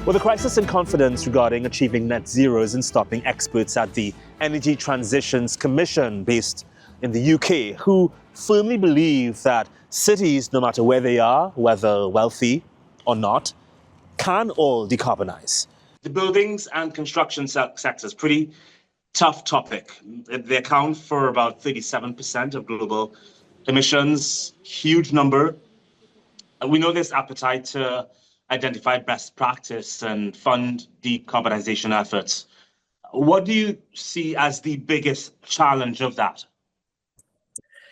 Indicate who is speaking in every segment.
Speaker 1: Well, the crisis in confidence regarding achieving net zeros and stopping experts at the Energy Transitions Commission based in the UK, who firmly believe that cities, no matter where they are, whether wealthy or not, can all decarbonise. The buildings and construction sector is pretty tough topic. They account for about 37% of global emissions, huge number. And we know there's appetite to identify best practice and fund decarbonisation efforts. What do you see as the biggest challenge of that?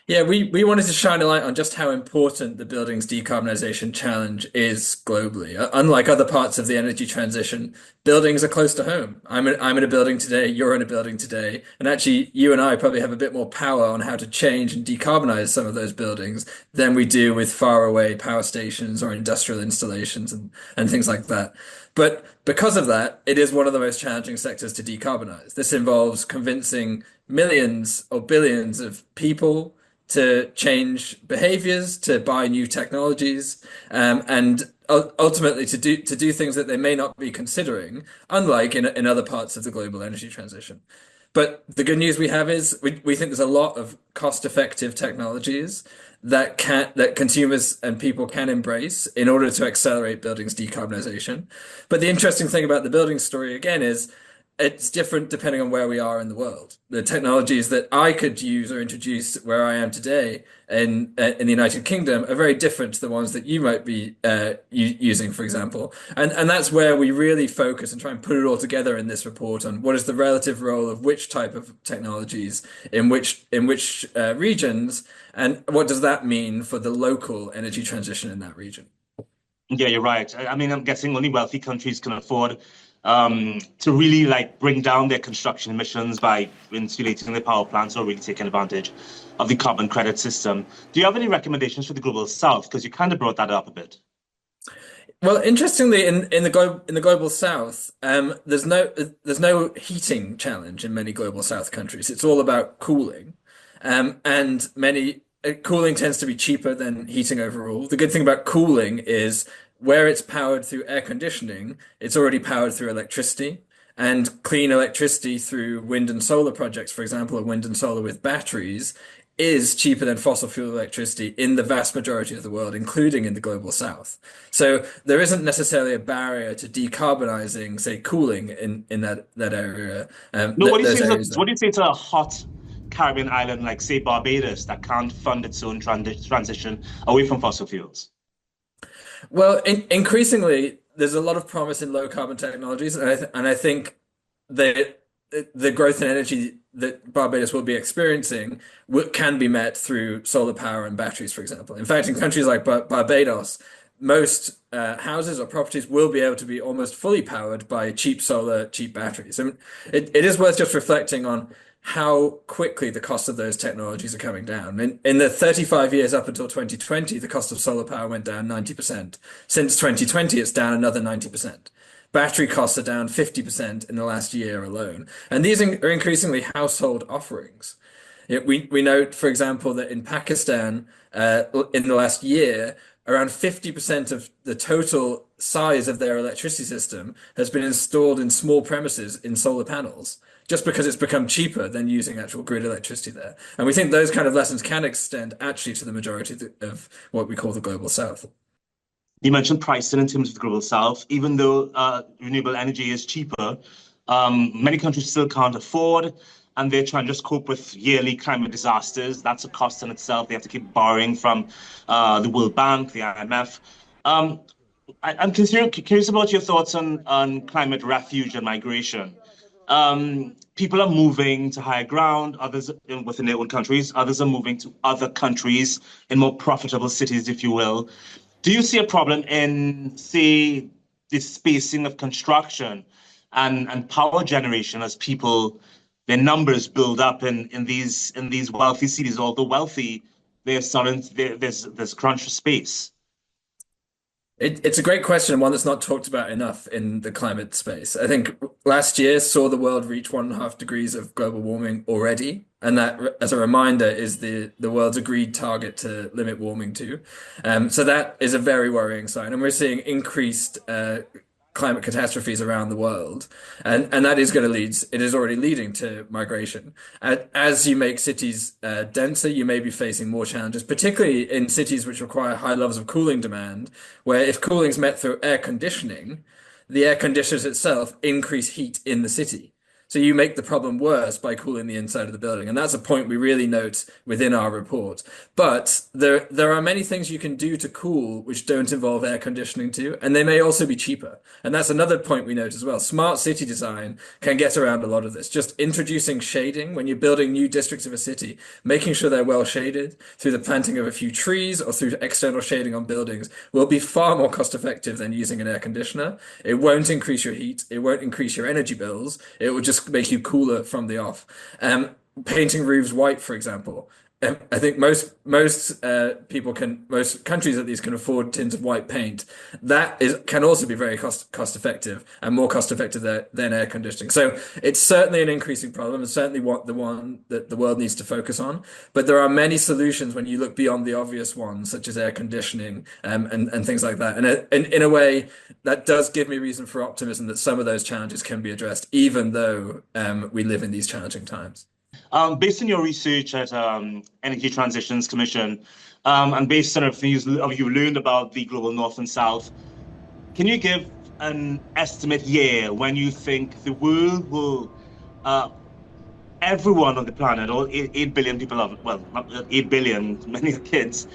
Speaker 2: Yeah, we wanted to shine a light on just how important the buildings decarbonisation challenge is globally. Unlike other parts of the energy transition, buildings are close to home. I'm in a building today, you're in a building today, and actually you and I probably have a bit more power on how to change and decarbonise some of those buildings than we do with faraway power stations or industrial installations and things like that. But because of that, it is one of the most challenging sectors to decarbonise. This involves convincing millions or billions of people to change behaviors, to buy new technologies, and ultimately to do things that they may not be considering, unlike in other parts of the global energy transition. But the good news we have is we think there's a lot of cost-effective technologies that consumers and people can embrace in order to accelerate buildings decarbonisation. But the interesting thing about the building story again is it's different depending on where we are in the world. The technologies that I could use or introduce where I am today in the United Kingdom are very different to the ones that you might be using, for example. And that's where we really focus and try and put it all together in this report on what is the relative role of which type of technologies in which regions, and what does that mean for the local energy transition in that region.
Speaker 1: Yeah, you're right. I mean, I'm guessing only wealthy countries can afford to really bring down their construction emissions by insulating their power plants or really taking advantage of the carbon credit system. Do you have any recommendations for the global south? Because you kind of brought that up a bit.
Speaker 2: Well, interestingly, in the global south, there's no heating challenge in many global south countries. It's all about cooling, and cooling tends to be cheaper than heating overall. The good thing about cooling is where it's powered through air conditioning, it's already powered through electricity, and clean electricity through wind and solar projects, for example, or wind and solar with batteries, is cheaper than fossil fuel electricity in the vast majority of the world, including in the global south. So there isn't necessarily a barrier to decarbonising, say, cooling in that area.
Speaker 1: No, what do you say to a hot Caribbean island like, say, Barbados that can't fund its own transition away from fossil fuels?
Speaker 2: Well, increasingly, there's a lot of promise in low carbon technologies, and I think that the growth in energy that Barbados will be experiencing can be met through solar power and batteries, for example. In fact, in countries like Barbados, most houses or properties will be able to be almost fully powered by cheap solar, cheap batteries. I mean, it is worth just reflecting on how quickly the cost of those technologies are coming down. In the 35 years up until 2020, the cost of solar power went down 90%. Since 2020, it's down another 90%. Battery costs are down 50% in the last year alone. And these are increasingly household offerings. We note, for example, that in Pakistan, in the last year, around 50% of the total size of their electricity system has been installed in small premises in solar panels, just because it's become cheaper than using actual grid electricity there. And we think those kind of lessons can extend actually to the majority of what we call the global south.
Speaker 1: You mentioned pricing in terms of the global south. Even though renewable energy is cheaper, many countries still can't afford, and they're trying to just cope with yearly climate disasters. That's a cost in itself. They have to keep borrowing from the World Bank, the IMF. I'm curious about your thoughts on climate refuge and migration. People are moving to higher ground, others within their own countries, others are moving to other countries in more profitable cities, if you will. Do you see a problem in, say, the spacing of construction and power generation as their numbers build up in these wealthy cities? Although wealthy, there's crunch for space.
Speaker 2: It's a great question, and one that's not talked about enough in the climate space. I think last year saw the world reach 1.5 degrees of global warming already. And that, as a reminder, is the world's agreed target to limit warming to. So that is a very worrying sign. And we're seeing increased climate catastrophes around the world, and that is going to lead. It is already leading to migration. As you make cities denser, you may be facing more challenges, particularly in cities which require high levels of cooling demand, where if cooling is met through air conditioning, the air conditioners itself increase heat in the city. So you make the problem worse by cooling the inside of the building. And that's a point we really note within our report. But there are many things you can do to cool which don't involve air conditioning too, and they may also be cheaper. And that's another point we note as well. Smart city design can get around a lot of this. Just introducing shading when you're building new districts of a city, making sure they're well shaded through the planting of a few trees or through external shading on buildings will be far more cost effective than using an air conditioner. It won't increase your heat. It won't increase your energy bills. It will just make you cooler from the off. Painting roofs white, for example. I think most countries at least can afford tins of white paint. Can also be very cost effective and more cost effective than air conditioning. So it's certainly an increasing problem and certainly the one that the world needs to focus on. But there are many solutions when you look beyond the obvious ones, such as air conditioning and things like that. And in a way, that does give me reason for optimism that some of those challenges can be addressed, even though we live in these challenging times.
Speaker 1: Based on your research at Energy Transitions Commission, and based on everything you've learned about the global North and South, can you give an estimate year when you think the world will, everyone on the planet, all 8 billion people, well, not 8 billion, many are kids,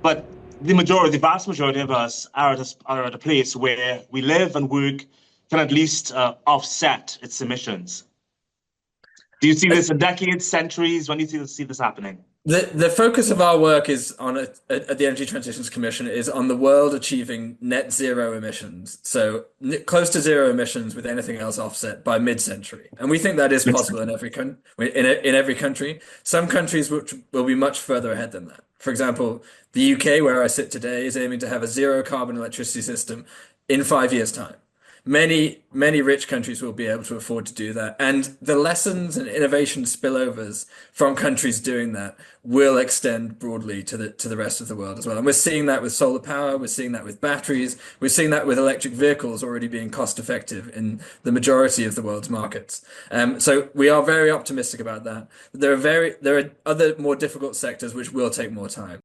Speaker 1: but the vast majority of us are at a place where we live and work can at least offset its emissions? Do you see this in decades, centuries? When do you see this happening?
Speaker 2: The focus of our work is at the Energy Transitions Commission is on the world achieving net zero emissions. So close to zero emissions with anything else offset by mid-century. And we think that is possible in every country. Some countries which will be much further ahead than that. For example, the UK, where I sit today, is aiming to have a zero carbon electricity system in 5 years' time. Many rich countries will be able to afford to do that. And the lessons and innovation spillovers from countries doing that will extend broadly to the rest of the world as well. And we're seeing that with solar power, we're seeing that with batteries, we're seeing that with electric vehicles already being cost effective in the majority of the world's markets. So we are very optimistic about that. There are other more difficult sectors which will take more time.